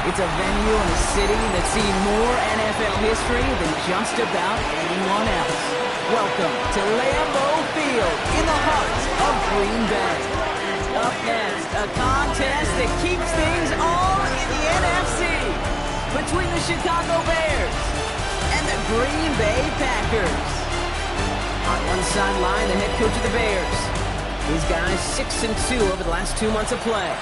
It's a venue in a city that's seen more NFL history than just about anyone else. Welcome to Lambeau Field in the heart of Green Bay. Up next, a contest that keeps things all in the NFC between the Chicago Bears and the Green Bay Packers. On one sideline, the head coach of the Bears. These guys 6-2 over the last 2 months of play.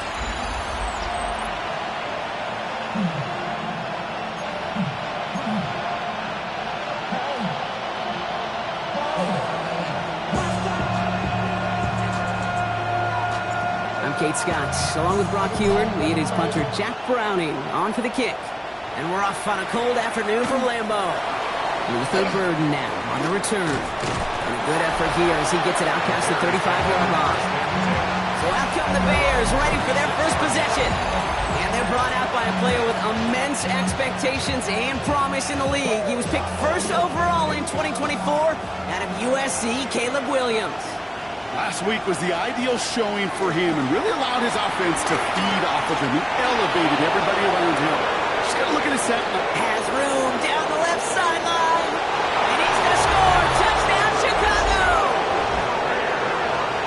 I'm Kate Scott. Along with Brock Heward, it is punter Jack Browning on for the kick. And we're off on a cold afternoon from Lambeau. Luther Burden now on the return. And a good effort here as he gets it out past the 35-yard line. So out come the Bears, ready for their first possession. And they're brought out by a player with immense expectations and promise in the league. He was picked first overall in 2024 out of USC, Caleb Williams. Last week was the ideal showing for him and really allowed his offense to feed off of him. He elevated everybody around him. Just got to look at his set. Has room down the left sideline. And he's going to score. Touchdown, Chicago.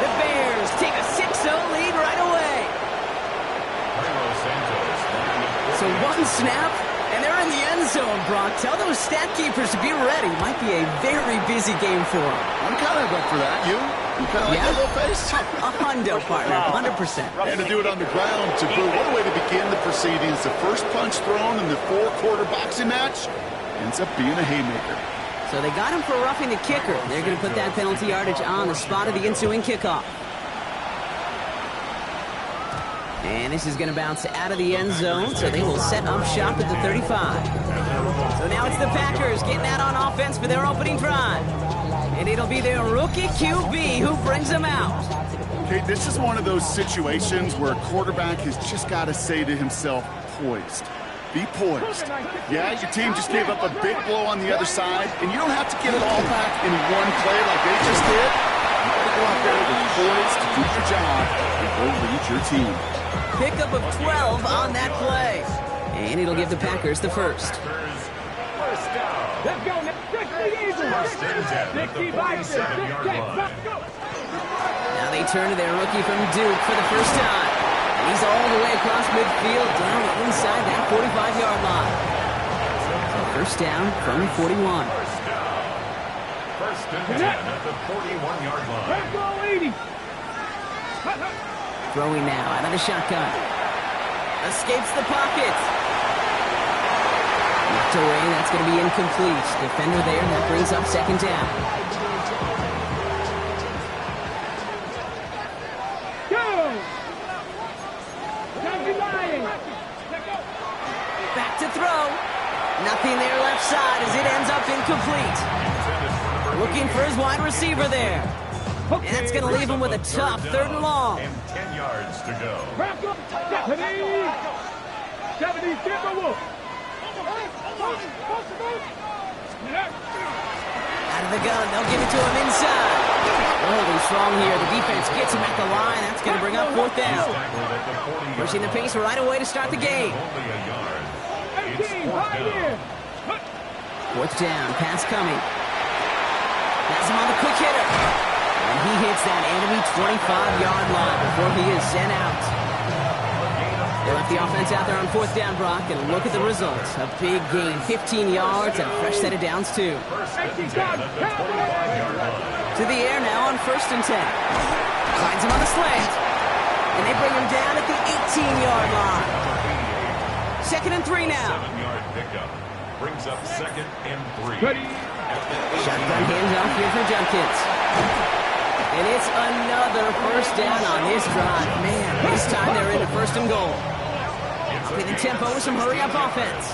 The Bears take a 6-0 lead right away. So one snap, and they're in the end zone, Brock. Tell those stat keepers to be ready. Might be a very busy game for them. I'm kind of up for that. You kind of like that little face? A hundo, partner, 100%. And to do it on the ground, to boot. What a way to begin the proceedings. The first punch thrown in the four-quarter boxing match ends up being a haymaker. So they got him for roughing the kicker. They're going to put that penalty yardage on the spot of the ensuing kickoff. And this is going to bounce out of the end zone, so they will set up shop at the 35. So now it's the Packers getting out on offense for their opening drive. And it'll be their rookie QB who brings them out. Okay, this is one of those situations where a quarterback has just got to say to himself, poised. Be poised. Yeah, your team just gave up a big blow on the other side, and you don't have to get it all back in one play like they just did. You got to go out there with poise to do your job and go lead your team. Pickup of 12 on that play. And it'll give the Packers the first. Let's go. Now they turn to their rookie from Duke for the first time. And he's all the way across midfield down inside that 45-yard line. So first down from the 41. First and 10 at the 41-yard line. Let's go, 80. Throwing now out of the shotgun. Escapes the pocket. Knocked away, that's going to be incomplete. Defender there, and that brings up second down. Go! Back to throw. Nothing there left side as it ends up incomplete. Looking for his wide receiver there. And that's going to leave him with a tough third and long. And 10 yards to go. 70, get the wolf. Out of the gun, they'll give it to him inside. Holding strong here. The defense gets him at the line. That's going to bring up fourth down. Pushing the pace right away to start the game. Fourth down, pass coming. That's him on the quick hitter. And he hits that enemy 25-yard line before he is sent out. They left the offense out there on fourth down, Brock, and look at the results. A big gain, 15 yards, and a fresh set of downs, too. To the air now on first and 10. Finds him on the slant. And they bring him down at the 18-yard line. Second and 3 now. 7-yard pickup. Brings up second and 3. Shotgun handoff here for Junkins. And it's another first down on this drive. Man, this time they're into first and goal. Upping the tempo with some hurry-up offense.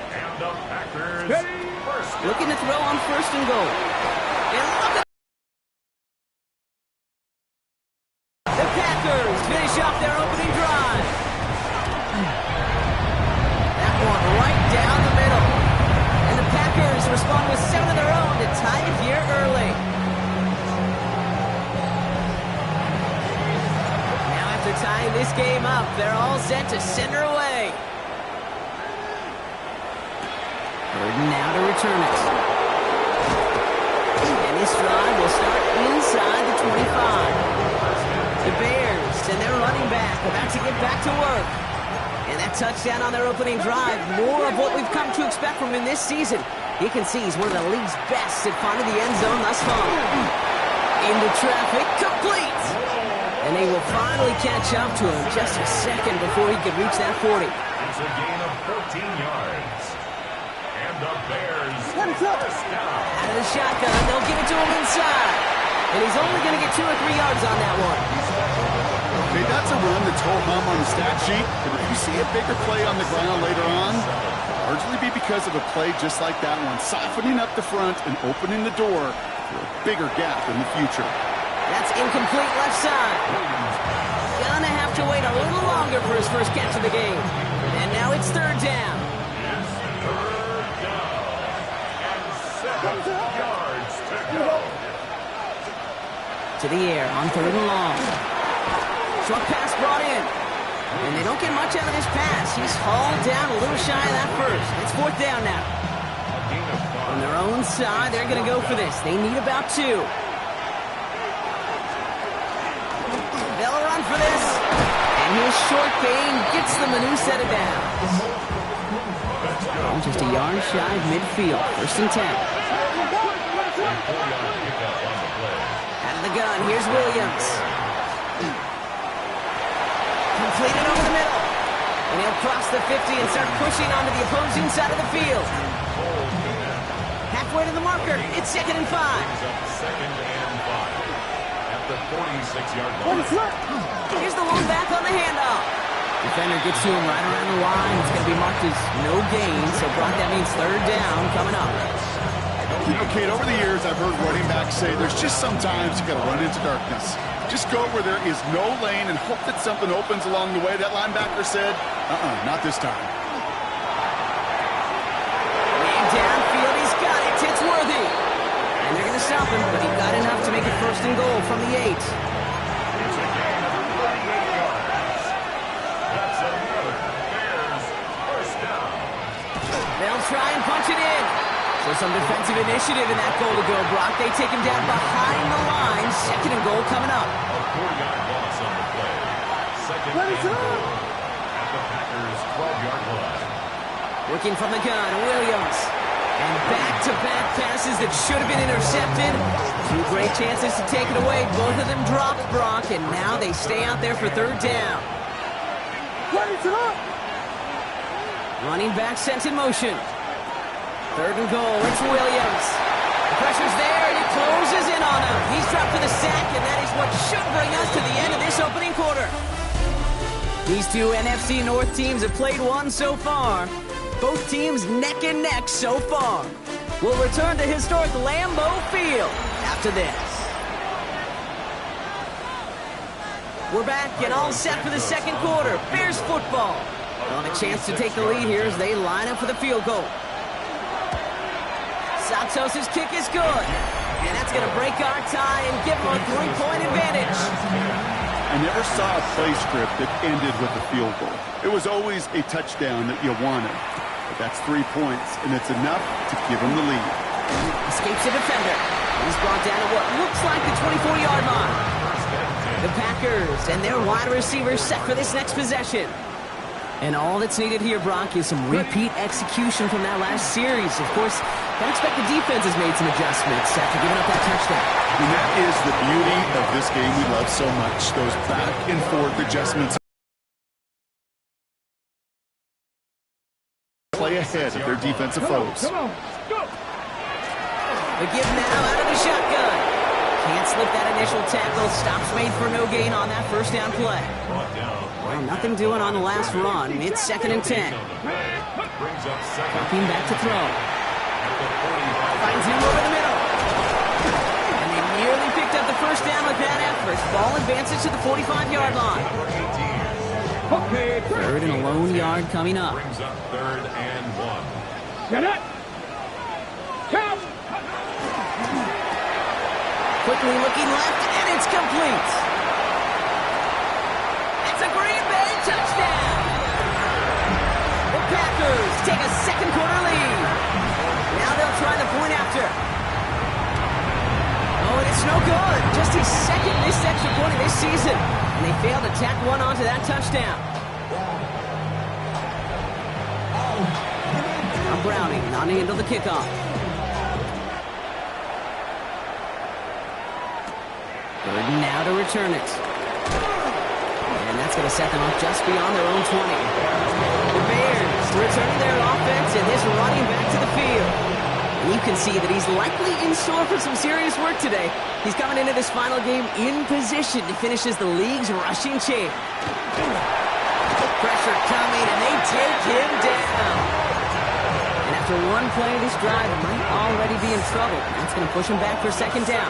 And the Packers Looking to throw on first and goal. And look at the Packers finish off their opening drive. That one right down the middle. And the Packers respond with 7 of their own to tie it here early. Now after tying this game up, they're all set to send her away. Burden now to return it. And this drive will start inside the 25. The Bears and their running back about to get back to work. And that touchdown on their opening drive, more of what we've come to expect from him this season. You can see he's one of the league's best at finding the end zone thus far. Into traffic, complete! And they will finally catch up to him just a second before he could reach that 40. It's a gain of 14 yards. And the Bears first down. Out of the shotgun, they'll give it to him inside. And he's only going to get 2 or 3 yards on that one. Okay, that's a run that's ho-hum on the stat sheet, but if you see a bigger play on the ground later on, it'll largely be because of a play just like that one, softening up the front and opening the door for a bigger gap in the future. That's incomplete left side. Gonna have to wait a little longer for his first catch of the game. And now it's third down. It's third down. And 7 yards to go. To the air on third and long. Short pass brought in. And they don't get much out of this pass. He's hauled down a little shy of that first. It's fourth down now. On their own side, they're going to go for this. They need about 2. They'll run for this. And his short gain gets them a new set of downs. Just a yard shy of midfield. First and 10. Out of the gun, here's Williams. Completed over the middle. And he'll cross the 50 and start pushing onto the opposing side of the field. Halfway to the marker. It's second and 5. Second and 5. At the 46-yard line. Here's the lone back on the handoff. Defender gets to him right around the line. It's going to be marked as no gain. So, Brock, that means third down coming up. You know, Kate, over the years, I've heard running backs say there's just sometimes you got to run into darkness. Just go where there is no lane and hope that something opens along the way. That linebacker said, not this time. Man downfield, he's got it. It's worthy. And they're going to stop him, but he got enough to make it first and goal from the 8. It's a gain of 38 yards. That's another Bears first down. They'll try and punch it in. So some defensive initiative in that goal to go, Brock. They take him down behind the line. Second and goal coming up. A 4-yard loss on the play. Second and goal at the Packers' 12-yard line. Working from the gun, Williams. And back-to-back passes that should have been intercepted. 2 great chances to take it away. Both of them dropped, Brock, and now they stay out there for third down. Running back sent in motion. Third and goal, it's Williams. The pressure's there, and he closes in on him. He's dropped for the sack, and that is what should bring us to the end of this opening quarter. These 2 NFC North teams have played one so far. Both teams neck and neck so far. We'll return to historic Lambeau Field after this. We're back and all set for the second quarter. Bears football. They'll have a chance to take the lead here as they line up for the field goal. Santos' kick is good. And that's going to break our tie and give them a 3-point advantage. I never saw a play script that ended with a field goal. It was always a touchdown that you wanted. But that's 3 points, and it's enough to give him the lead. Escapes the defender. He's brought down at what looks like the 24-yard line. The Packers and their wide receivers set for this next possession. And all that's needed here, Brock, is some repeat execution from that last series. Of course, I expect the defense has made some adjustments after giving up that touchdown. And that is the beauty of this game we love so much, those back and forth adjustments. Play ahead of their defensive foes. Come on, go! The give now out of the shotgun. Can't slip that initial tackle. Stops made for no gain on that first down play. Well, nothing doing on the last run. It's second and 10. Dropping back to throw. Finds him over the middle. And they nearly picked up the first down with that effort. Ball advances to the 45-yard line. Okay, Third and a lone yard coming up. Brings up third and 1. get it! Count! Quickly looking left, and it's complete. It's a Green Bay touchdown. The Packers take a second quarter lead. point after. Oh, and it's no good. Just his second missed extra point of this season. And they failed to tack one onto that touchdown. Now Browning on to handle the kickoff. Third now to return it. And that's going to set them up just beyond their own 20. The Bears returning their offense and this running back to the field. And you can see that he's likely in store for some serious work today. He's coming into this final game in position to finish as the league's rushing champ. Pressure coming, and they take him down. And after one play, this drive might already be in trouble. That's going to push him back for second down.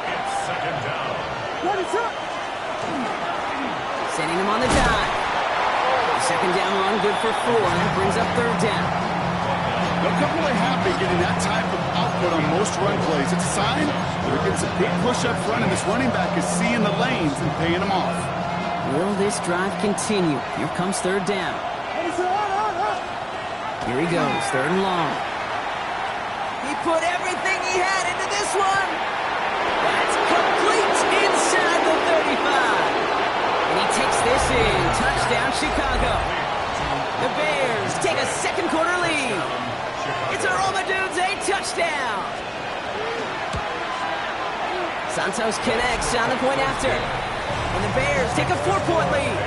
It's second down. Sending him on the dive. Second down run, good for 4, and that brings up third down. They'll come away happy getting that type of output on most run plays. It's a sign they're getting some big push up front, and this running back is seeing the lanes and paying them off. Will this drive continue? Here comes third down. Here he goes, third and long. He put everything he had into this one. That's complete inside the 35. And he takes this in. Touchdown, Chicago. The Bears take a second quarter lead. It's a Roma Dudes, a touchdown. Santos connects on the point after. And the Bears take a 4-point lead.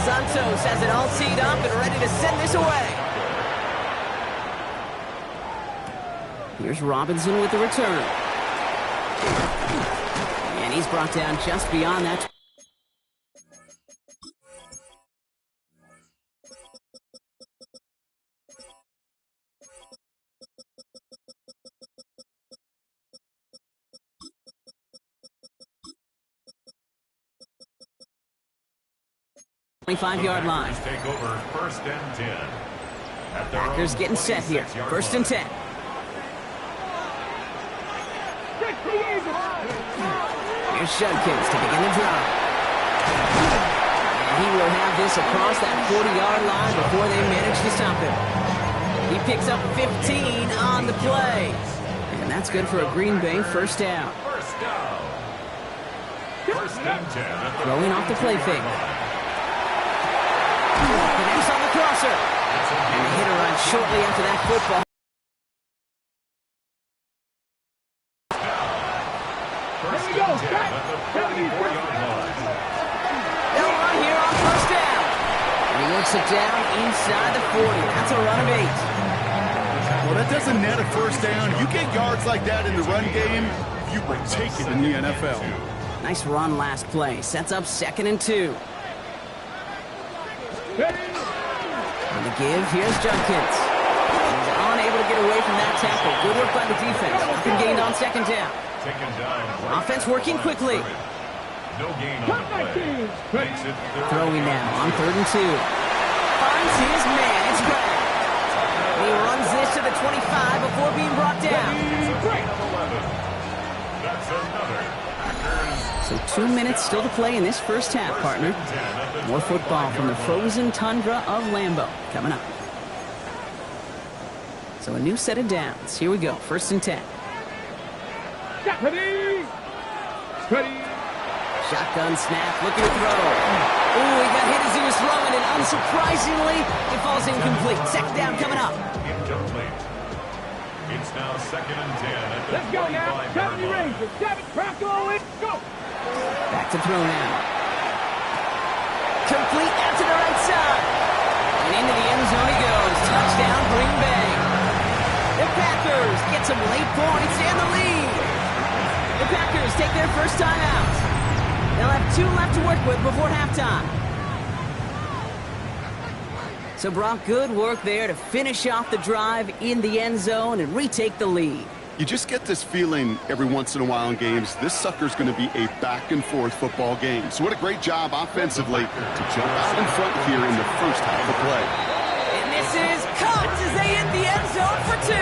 Santos has it all teed up and ready to send this away. Here's Robinson with the return. And he's brought down just beyond that. Five-yard line. Take over first and 10. Packers getting set here. First and 10. Here's Judkins to begin the drive. And he will have this across that 40-yard line before they manage to stop him. He picks up 15 on the play. And that's good for a Green Bay first down. First down. First and 10. Throwing off the play fake. Connects on the crosser. And the hit arrives shortly after that football. First and 10 at the 34-yard line. They'll run here on first down. And he works it down inside the 40. That's a run of 8. Well, that doesn't net a first down. You get yards like that in the run game, you will take it in the NFL. Nice run last play. Sets up second and 2. On the give, here's Judkins. He's unable to get away from that tackle. Good work by the defense. Nothing gained on second down. Taken down. Offense working quickly. No gain on the play. Makes it Throwing now on third and 2. Finds his man. It's Greg. He runs this to the 25 before being brought down. That's another Packers. So 2 minutes still to play in this first half, partner. More football from the frozen tundra of Lambeau coming up. So a new set of downs. Here we go. First and 10. Ready. Shotgun snap, looking to throw. Ooh, he got hit as he was throwing, and unsurprisingly, it falls incomplete. Second down coming up. Incomplete. It's now second and 10 at the Let's go now. 45-yard 70 line. Rangers. 7, Bronco, and go. Back to throw now. Complete out to the right side. And into the end zone he goes. Touchdown, Green Bay. The Packers get some late points and the lead. The Packers take their first time out. They'll have 2 left to work with before halftime. So, Brock, good work there to finish off the drive in the end zone and retake the lead. You just get this feeling every once in a while in games, this sucker's going to be a back-and-forth football game. So what a great job offensively to jump out in front here in the first half of play. And this is caught as they hit the end zone for 2.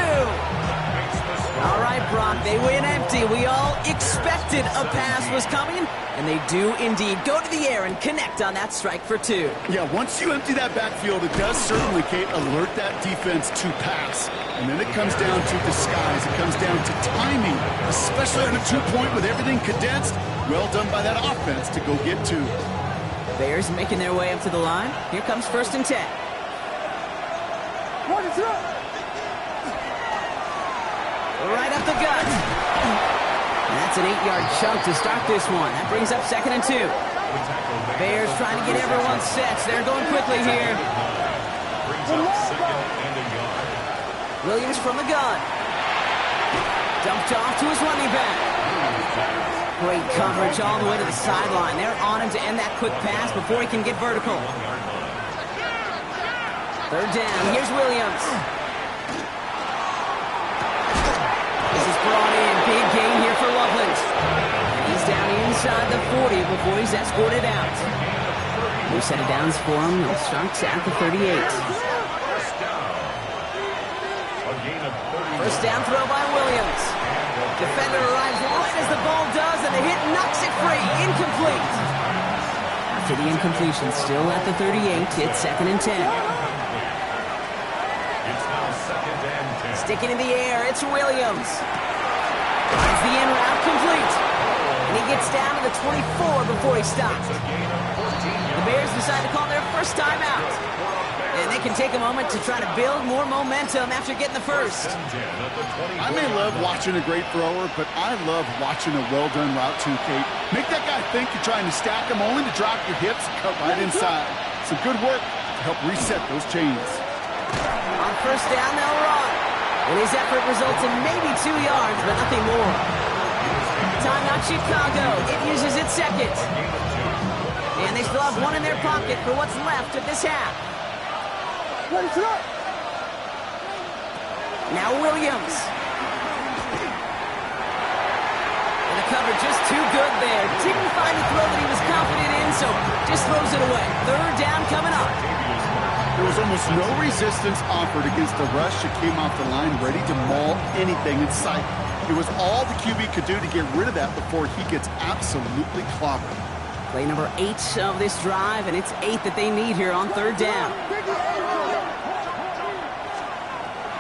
All right, Brock, they win empty. We all expected a pass was coming, and they do indeed go to the air and connect on that strike for 2. Yeah, once you empty that backfield, it does certainly, Kate, alert that defense to pass. And then it comes down to disguise. It comes down to timing, especially on a 2-point with everything condensed. Well done by that offense to go get 2. Bears making their way up to the line. Here comes 1st and 10. Right up the gut. And that's an 8-yard chunk to start this one. That brings up 2nd and 2. Bears trying to get everyone set. They're going quickly here. Williams from the gun. Dumped off to his running back. Great coverage all the way to the sideline. They're on him to end that quick pass before he can get vertical. 3rd down. Here's Williams. This is brought in. Big gain here for Loveland. He's down inside the 40 before he's escorted out. New set of downs for him. It starts at the 38. First down throw by Williams. Defender arrives right as the ball does, and the hit knocks it free. Incomplete. After the incompletion, still at the 38, it's 2nd and 10. It's now 2nd and 10. Sticking in the air, it's Williams. Finds the in route complete. And he gets down to the 24 before he stops. The Bears decide to call their first timeout. And they can take a moment to try to build more momentum after getting the first. I may love watching a great thrower, but I love watching a well-done route too, Kate. Make that guy think you're trying to stack him only to drop your hips and cut right inside. Some good work to help reset those chains. On first down, they'll run. And his effort results in maybe 2 yards, but nothing more. Timeout Chicago. It uses its 2nd. And they still have 1 in their pocket for what's left of this half. Now Williams. And the cover just too good there. Didn't find the throw that he was confident in, so just throws it away. 3rd down coming up. There was almost no resistance offered against the rush that came off the line ready to maul anything in sight. It was all the QB could do to get rid of that before he gets absolutely clobbered. Play number 8 of this drive, and it's 8 that they need here on 3rd down.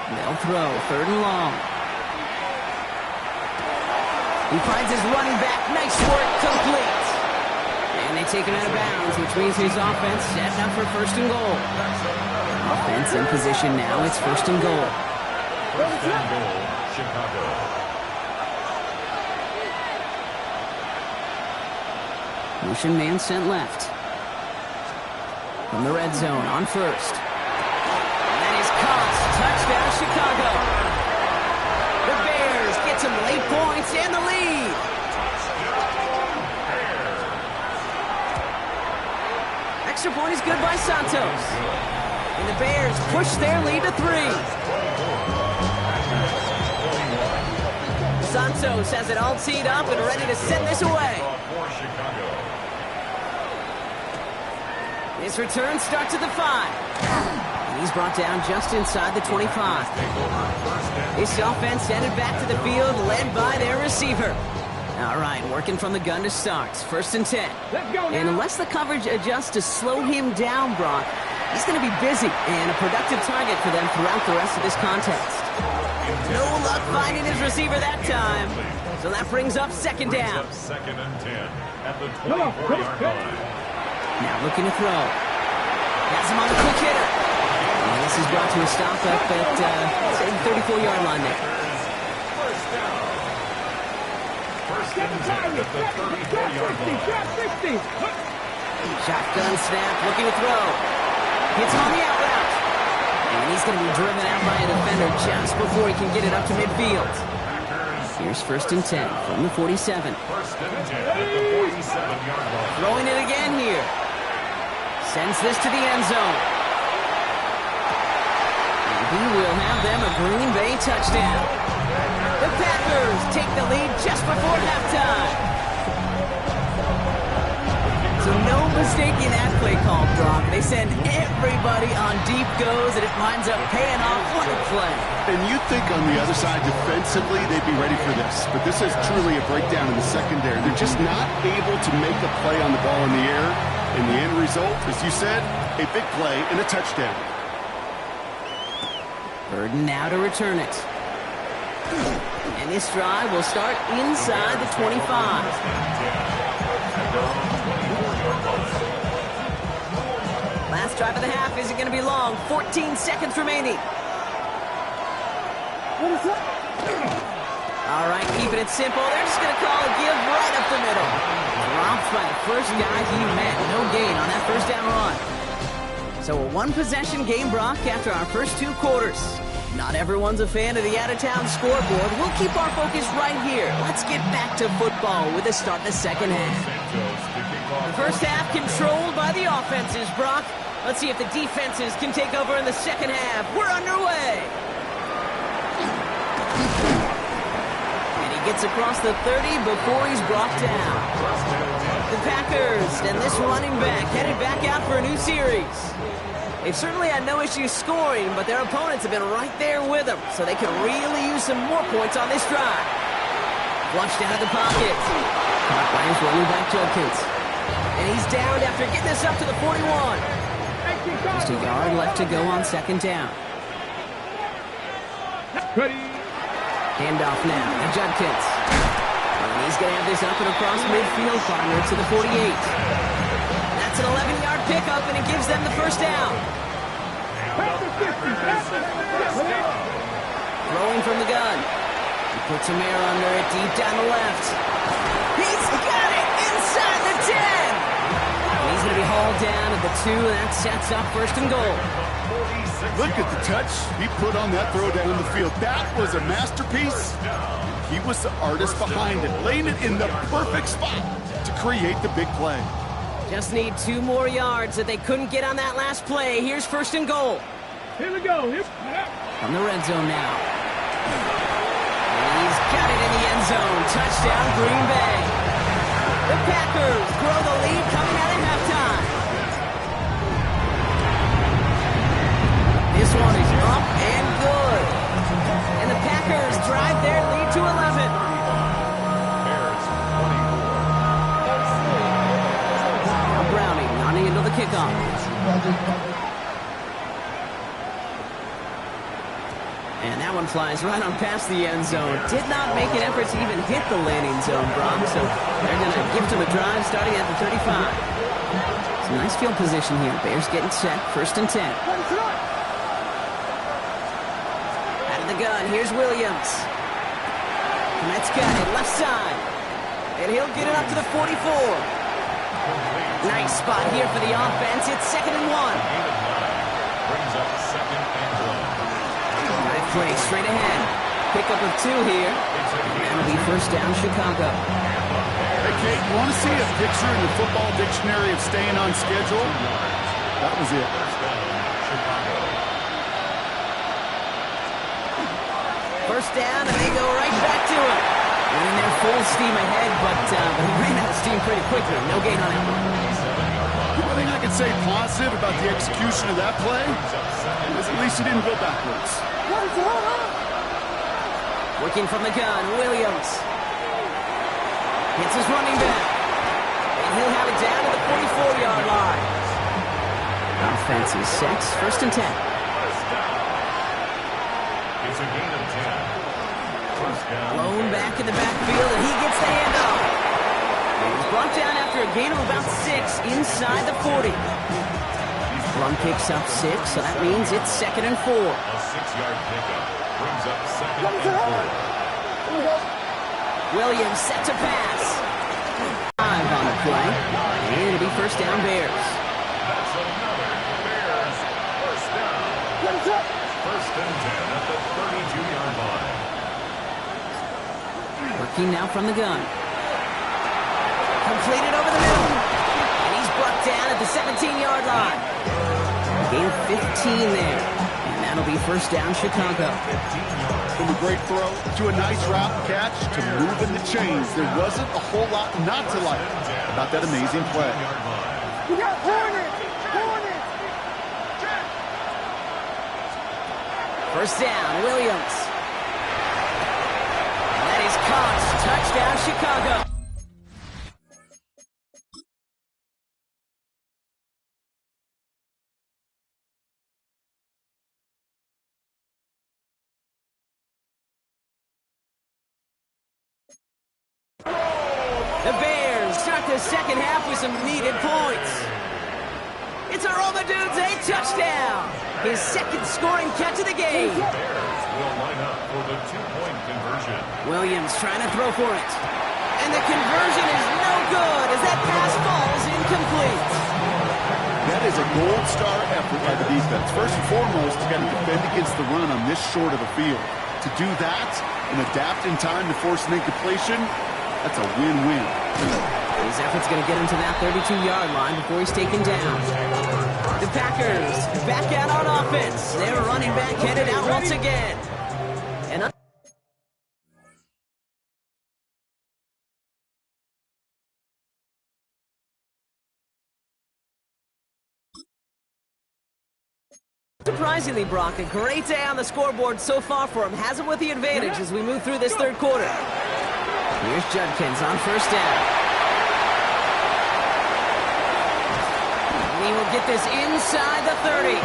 They'll throw, 3rd and long. He finds his running back. Nice work, complete. And they take him out of bounds, which means his offense setting up for 1st and goal. Offense in position now. It's 1st and goal. 1st and goal, Chicago. Motion man sent left. From the red zone on 1st. And that is caught. Touchdown, Chicago. The Bears get some late points and the lead. Extra point is good by Santos. And the Bears push their lead to 3. Santos has it all teed up and ready to send this away. His return starts at the 5. And he's brought down just inside the 25. This offense headed back to the field, led by their receiver. All right, working from the gun to start. 1st and 10. And unless the coverage adjusts to slow him down, Brock, he's going to be busy and a productive target for them throughout the rest of this contest. No luck finding his receiver that time. So that brings up 2nd down. 2nd and 10 at the 24-yard line. Now looking to throw. Has him on the quick hitter. And this is brought to a stop up at the 34-yard line there. First down. 1st and 10 at the 34-yard line. Shotgun snap, looking to throw. Hits him on the out route. And he's going to be driven out by a defender just before he can get it up to midfield. Here's 1st and 10 from the 47. 1st and 10 at the 47-yard line. Throwing it again here. Sends this to the end zone. And he will have them a Green Bay touchdown. The Packers take the lead just before halftime. So no mistaking that play call, Brock. They send everybody on deep goes, and it winds up paying off. What a play. And you'd think on the other side, defensively, they'd be ready for this. But this is truly a breakdown in the secondary. They're just not able to make a play on the ball in the air. And the end result, as you said, a big play and a touchdown. Burden now to return it. And this drive will start inside the 25. Last drive of the half isn't going to be long. 14 seconds remaining. All right, keeping it simple. They're just going to call a give right up the middle. Dropped by the first guy he met. No gain on that first down run. So a one-possession game, Brock, after our first 2 quarters. Not everyone's a fan of the out-of-town scoreboard. We'll keep our focus right here. Let's get back to football with a start in the second half. The first half controlled by the offenses, Brock. Let's see if the defenses can take over in the second half. We're underway. And he gets across the 30 before he's brought down. The Packers and this running back headed back out for a new series. They've certainly had no issues scoring, but their opponents have been right there with them, so they could really use some more points on this drive. Flushed out of the pocket. Caught by his running back Judkins. And he's downed after getting this up to the 41. Just a yard left to go on second down. Ready. Handoff now to Judkins. And he's going to have this up and across midfield, partner to the 48. That's an 11-yard pickup, and it gives them the first down. Throwing from the gun. He puts some air under it deep down the left. He's got it inside the 10. And he's going to be hauled down at the 2, and that sets up first and goal. Look at the touch he put on that throw down the field. That was a masterpiece. He was the artist behind it, laying it in the perfect spot to create the big play. Just need 2 more yards that they couldn't get on that last play. Here's first and goal. Here we go. From the red zone now. And he's got it in the end zone. Touchdown, Green Bay. The Packers grow the lead coming out at halftime. This one is up and good. And the Packers drive their lead to 11. Into the kickoff. And that one flies right on past the end zone. Did not make an effort to even hit the landing zone, Brock. So they're going to gift him a drive starting at the 35. It's a nice field position here. Bears getting set. First and 10. Out of the gun. Here's Williams. Komet's got it. Left side. And he'll get it up to the 44. Nice spot here for the offense. It's 2nd and 1. Brings up 2nd and 1. Right play straight ahead. Pickup of 2 here. And that'll be first down, Chicago. Hey, Kate, you want to see a picture in the football dictionary of staying on schedule? That was it. First down, and they go right back to it. And they're full steam ahead, but he ran out of steam pretty quickly. No gain on that one. The only thing I can say positive about the execution of that play is at least he didn't go backwards. Working from the gun, Williams. Hits his running back. And he'll have it down to the 44-yard line. Offense is set. First and 10. It's a gain of 10. Blown back in the backfield, and he gets the handoff. He's brought down after a gain of about 6 inside the 40. Run picks up 6, so that means it's 2nd and 4. A 6-yard pickup brings up 2nd and 4. Williams set to pass. 5 on the play, and it'll be first down Bears. That's another Bears first down. First and 10 at the 32-yard line. Working now from the gun. Completed over the middle. And he's brought down at the 17-yard line. Gain of 15 there. And that'll be first down Chicago. From a great throw to a nice route catch to moving the chains. There wasn't a whole lot not to like about that amazing play. We got Hornet! Hornet! First down, Williams. That is caught. Touchdown, Chicago. The Bears start the second half with some needed points. It's a Romadude's a touchdown. His second scoring catch of the game. Bears will line up for the two-point conversion. Williams trying to throw for it. And the conversion is no good as that pass falls incomplete. That is a gold star effort by the defense. First and foremost, you got to defend against the run on this short of a field. To do that and adapt in time to force an incompletion, that's a win-win. His effort's going to get him to that 32-yard line before he's taken down. The Packers back out on offense. They're running back headed out once again. And surprisingly, Brock, a great day on the scoreboard so far for him. Has him with the advantage as we move through this third quarter. Here's Judkins on first down. He will get this inside the 30.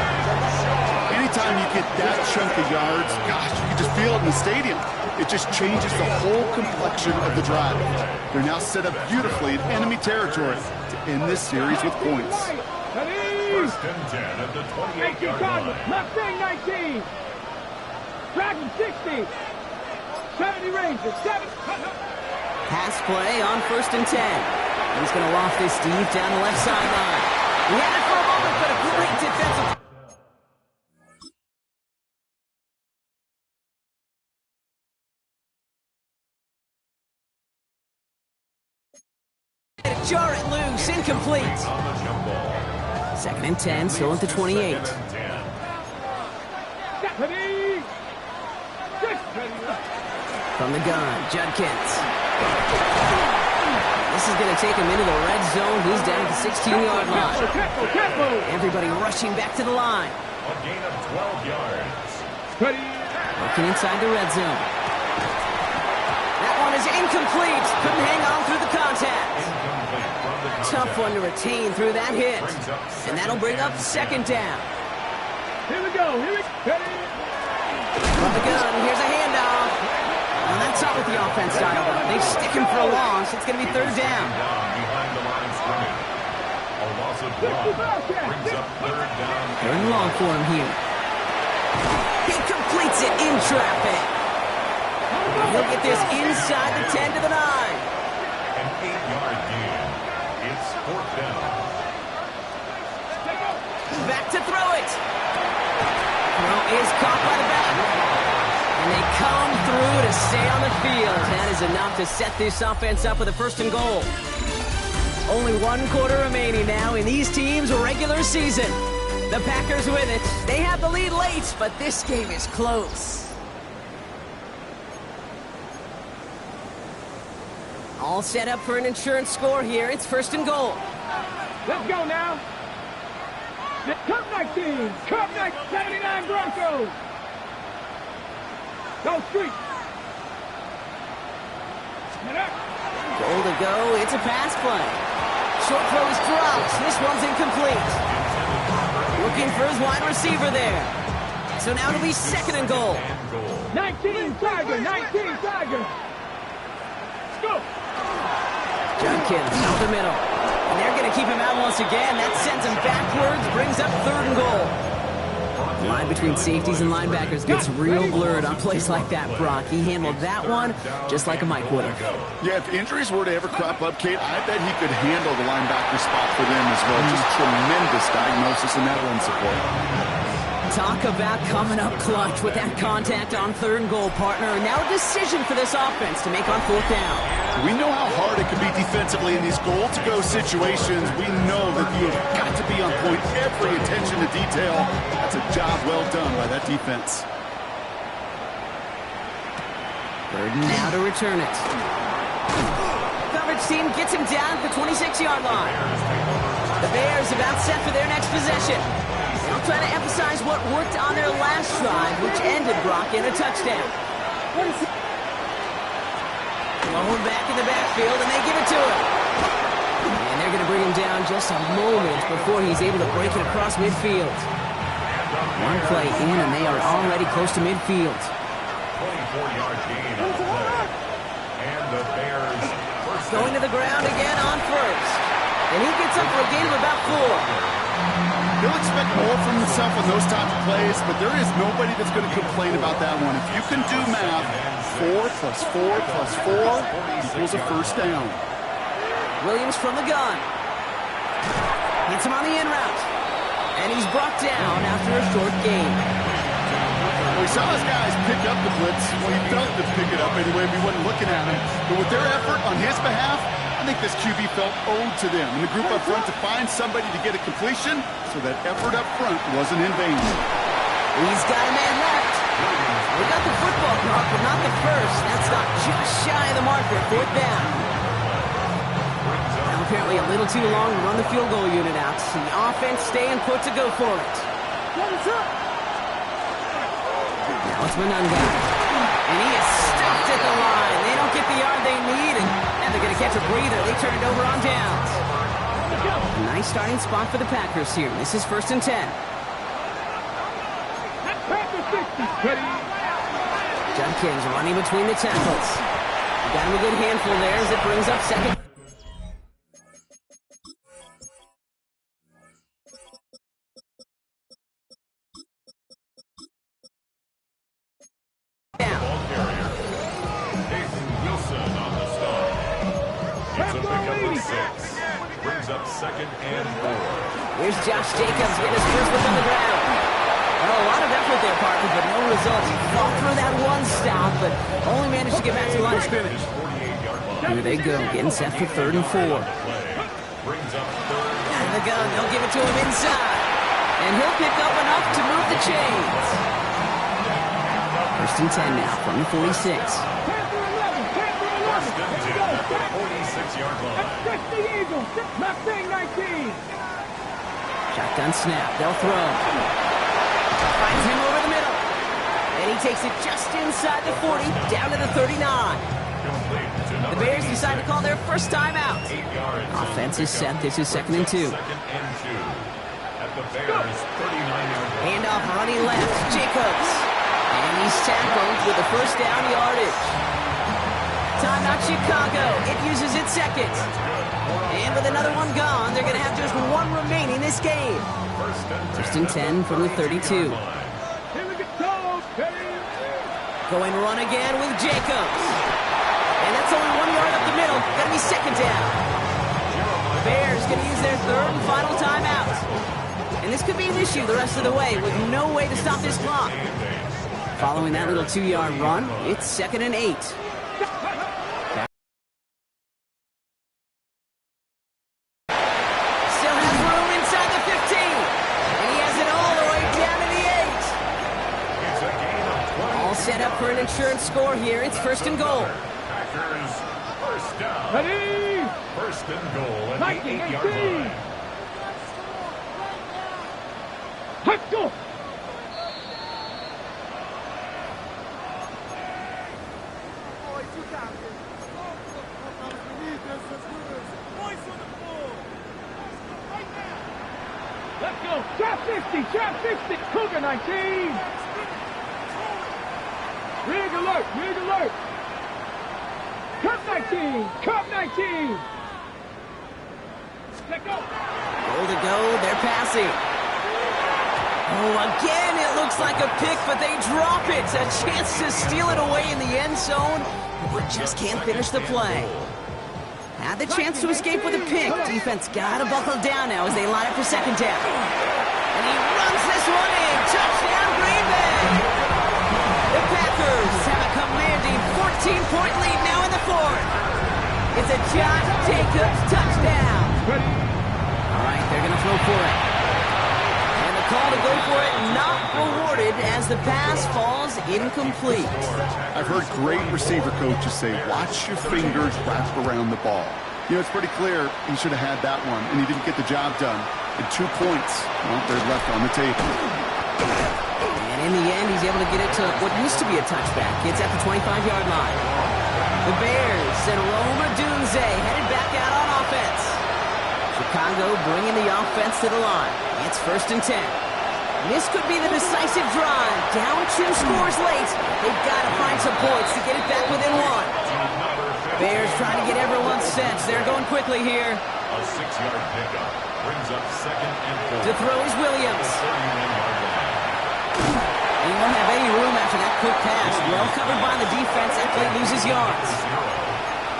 Anytime you get that chunk of yards, gosh, you can just feel it in the stadium. It just changes the whole complexion of the drive. They're now set up beautifully in enemy territory to end this series with points. First and 10 at the 28-yard line. Mustang 19. Dragon 60. 70 Rangers. 7. Pass play on first and 10. He's going to loft this deep down the left sideline. He had it for a moment, but a great defensive. Jar it loose, incomplete. On the jump ball. Second and 10, still at the 28. Second and 10. Stephanie. From the gun, Judkins. This is going to take him into the red zone. He's down at the 16-yard line. Everybody rushing back to the line. A gain of 12 yards. Looking inside the red zone. That one is incomplete. Couldn't hang on through the contact. Incomplete from the contact. Tough one to retain through that hit. And that'll bring up second down. Here we go. From the gun, here's a handoff. And that's not what the offense dialed up. They stick him for a loss. It's going to be third down. Behind the line of scrimmage. A loss of one brings up third down. Third and long for him here. He completes it in traffic. He'll get this inside the 10 to the 9. An 8-yard gain. It's fourth down. Back to throw it. Throw is caught by the back. And they come through to stay on the field. That is enough to set this offense up with a first and goal. Only one quarter remaining now in these teams' regular season. The Packers win it. They have the lead late, but this game is close. All set up for an insurance score here. It's first and goal. Let's go now. Cup 19. Cup 79 Broncos. Go street. Goal to go. It's a pass play. Short throw is dropped. This one's incomplete. Looking for his wide receiver there. So now it'll be second and goal. 19 Tiger. 19 Tiger. Go. Judkins out the middle. And they're going to keep him out once again. That sends him backwards, brings up third and goal. The line between safeties and linebackers gets real blurred on plays like that, Brock. He handled that one just like a Mike would have. Yeah, if injuries were to ever crop up, Kate, I bet he could handle the linebacker spot for them as well. Just tremendous diagnosis in that run support. Talk about coming up clutch with that contact on third and goal, partner. And now a decision for this offense to make on fourth down. We know how hard it can be defensively in these goal-to-go situations. We know that you have got to be on point, every attention to detail. That's a job well done by that defense. Burden now to return it. Coverage team gets him down at the 26-yard line. The Bears about set for their next possession. They'll try to emphasize what worked on their last drive, which ended Brock in a touchdown. Thrown back in the backfield, and they give it to him. And they're going to bring him down just a moment before he's able to break it across midfield. One play in, and they are already close to midfield. 24-yard gain on the play. And the Bears first Going to the ground again on first. And he gets up for a gain of about 4. He'll expect more from himself on those types of plays, but there is nobody that's going to complain about that one. If you can do math, 4 plus 4 plus 4 equals a first down. Williams from the gun. Hits him on the in route. And he's brought down after a short gain. We saw his guys pick up the blitz. Well, he felt to pick it up anyway. We wasn't looking at him. But with their effort on his behalf, I think this QB felt owed to them. And the group up front to find somebody to get a completion, so that effort up front wasn't in vain. He's got a man left. We got the football clock, but not the first. That's not just shy of the marker. 4th down. Now apparently a little too long to run the field goal unit out. The offense staying put to go for it. Now it's Manunga. And he is stuffed at the line. They don't get the yard they need, and they're going to catch a breather. They turn it over on downs. A nice starting spot for the Packers here. This is 1st and 10. Judkins running between the tackles. Got him a good handful there as it brings up 2nd. Up 2nd and 4. Here's Josh Jacobs getting his first look on the ground. Well, a lot of effort there, partner, but no results. He fought through that one stop, but only managed to get back to the line of scrimmage. Here they go, getting set for 3rd and 4. Out of the gun, they'll give it to him inside. And he'll pick up enough to move the chains. 1st and 10 now from the 46. 46-yard line. That's the Eagles. Mustang 19. Shotgun snap. They'll throw. Finds him over the middle. And he takes it just inside the 40, down to the 39. The Bears decide to call their first timeout. Offense is set. This is 2nd and 2. At the Bears' 39-yard line. Handoff running left. Jacobs. And he's tackled with the first down yardage. Timeout Chicago. It uses its 2nd. And with another one gone, they're going to have just one remaining this game. 1st and 10 from the 32. Going run again with Jacobs. And that's only 1 yard up the middle. Going to be 2nd down. The Bears going to use their 3rd and final timeout. And this could be an issue the rest of the way with no way to stop this clock. Following that little 2-yard run, it's 2nd and 8. For an insurance score here, it's 1st and goal. Packers first down. Ready? 1st and goal at the 8-yard line. Let's go. Let's go. Trap 50. Trap 50. Cougar 19. Rig alert! Rig alert! Cup 19! Cup 19! Let go! Goal to go, they're passing. Oh, again, it looks like a pick, but they drop it. A chance to steal it away in the end zone, but just can't finish the play. Had the chance to escape with a pick. Defense gotta buckle down now as they line up for 2nd down. And he runs this one in. Touchdown, Green Bay! The Packers have a commanding 14-point lead now in the 4th. It's a Josh Jacobs touchdown. All right, they're going to throw for it. And the call to go for it not rewarded as the pass falls incomplete. I've heard great receiver coaches say, watch your fingers wrap around the ball. You know, it's pretty clear he should have had that one, and he didn't get the job done. And 2 points, well, they're left on the table. And in the end, he's able to get it to what used to be a touchback. It's at the 25-yard line. The Bears and Roma Dunze headed back out on offense. Chicago bringing the offense to the line. It's 1st and 10. This could be the decisive drive. Down 2 scores late. They've got to find some points to get it back within 1. Bears trying to get everyone set. They're going quickly here. A 6-yard pickup brings up 2nd and 4. To throw is Williams. He won't have any room after that quick pass. Well covered by the defense. That play loses yards.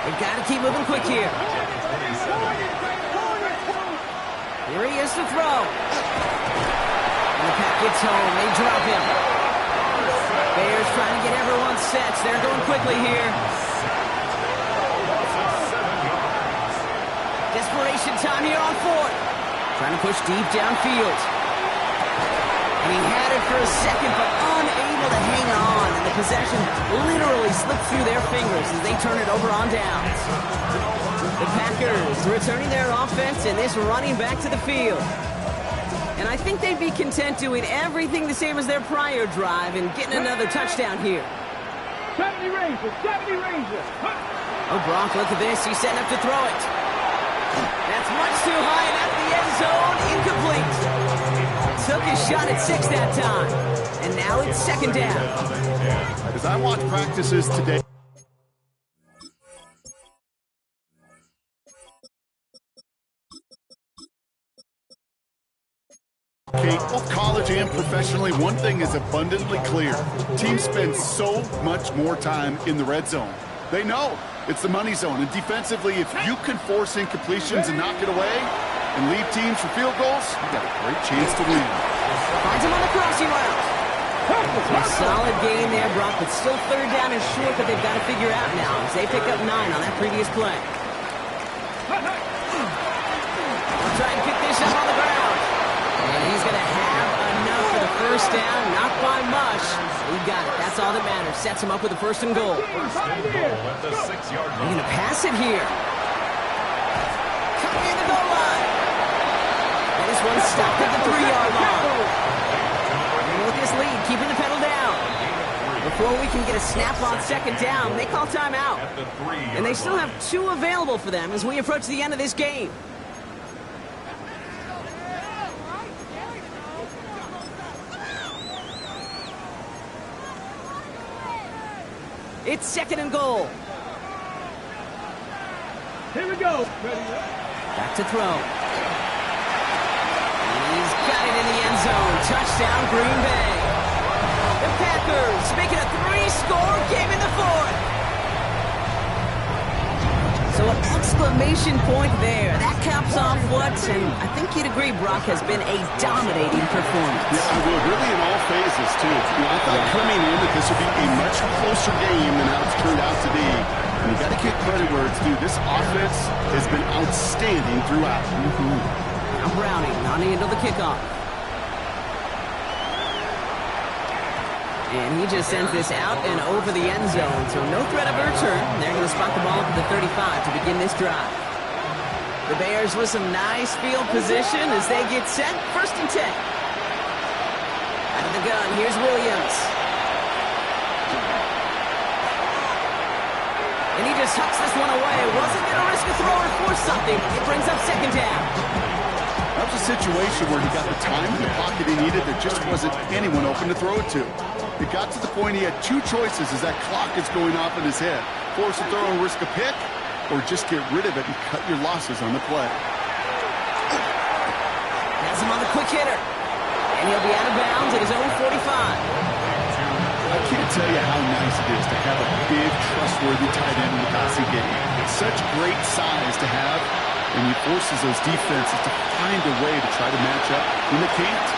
They've got to keep moving quick here. Here he is to throw. And the pack gets home. They drop him. Bears trying to get everyone set. They're going quickly here. Desperation time here on 4th. Trying to push deep downfield. And he had it for a second, but unable to hang on. And the possession literally slipped through their fingers as they turn it over on downs. The Packers returning their offense and this running back to the field. And I think they'd be content doing everything the same as their prior drive and getting another touchdown here. 70 Rangers, 70 Rangers. Oh, Brock, look at this. He's setting up to throw it. That's much too high and out of the end zone. Incomplete. Took his shot at 6 that time. And now it's 2nd down. As I watch practices today, both college and professionally, one thing is abundantly clear. Teams spend so much more time in the red zone. They know it's the money zone. And defensively, if you can force incompletions and knock it away and lead teams for field goals, you got a great chance to win. Finds him on the crossing route. A solid gain there, Brock, but still 3rd down and short that they've got to figure out now as they pick up 9 on that previous play. They'll try and pick this up on the ground. And he's going to have enough for the 1st down. Not by much. He got it. That's all that matters. Sets him up with a 1st and goal. At the 6-yard line. They're going to pass it here. Coming in the goal line. And this one's stopped at the 3-yard line. And with this lead, keeping the pedal down. Before we can get a snap on 2nd down, they call timeout. And they still have 2 available for them as we approach the end of this game. It's 2nd and goal. Here we go. Back to throw. He's got it in the end zone. Touchdown, Green Bay. The Packers making a 3-score game in the 4th. So an exclamation point there. That caps off what, and I think you'd agree, Brock, has been a dominating performance. Yeah, I would. Really in all phases, too. You know, I thought coming in that this would be a much closer game than how it's turned out to be. And you got to give credit where it's due. This offense has been outstanding throughout. Now Browning on the end of the kickoff. And he just sends this out and over the end zone. So no threat of a return. They're going to spot the ball at the 35 to begin this drive. The Bears with some nice field position as they get set. 1st and 10. Out of the gun, here's Williams. And he just tucks this one away. Wasn't going to risk a throw or force something. It brings up 2nd down. That was a situation where he got the time in the pocket he needed. There just wasn't anyone open to throw it to. It got to the point he had 2 choices as that clock is going off in his head. Force a throw and risk a pick, or just get rid of it and cut your losses on the play. Has him on the quick hitter. And he'll be out of bounds at his own 45. I can't tell you how nice it is to have a big, trustworthy tight end in the passing game. It's such great size to have, and he forces those defenses to find a way to try to match up when they can't.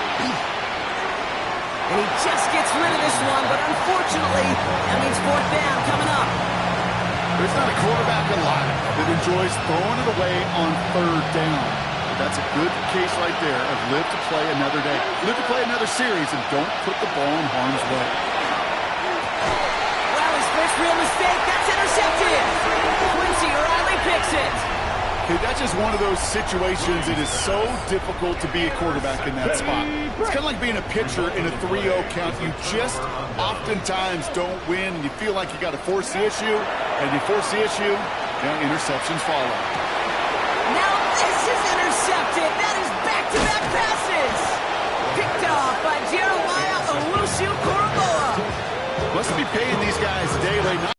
And he just gets rid of this one, but unfortunately, that means 4th down coming up. There's not a quarterback alive that enjoys throwing it away on 3rd down. But that's a good case right there of live to play another day. Live to play another series, and don't put the ball in harm's way. Well, his first real mistake, that's intercepted. Quincy Riley picks it. Hey, that's just one of those situations. It is so difficult to be a quarterback in that spot. It's kind of like being a pitcher in a 3-0 count. You just oftentimes don't win, and you feel like you got to force the issue, and you force the issue, interceptions follow. Now this is intercepted. That is back-to-back passes. Picked off by Jeremiah Owusu-Koramoah. Must be paying these guys daily.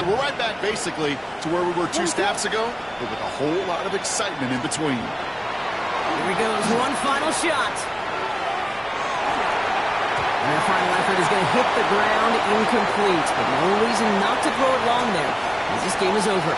We're right back basically to where we were 2 snaps ago, but with a whole lot of excitement in between. Here he goes, one final shot. And that final effort is going to hit the ground incomplete, but no reason not to throw it long there, as this game is over.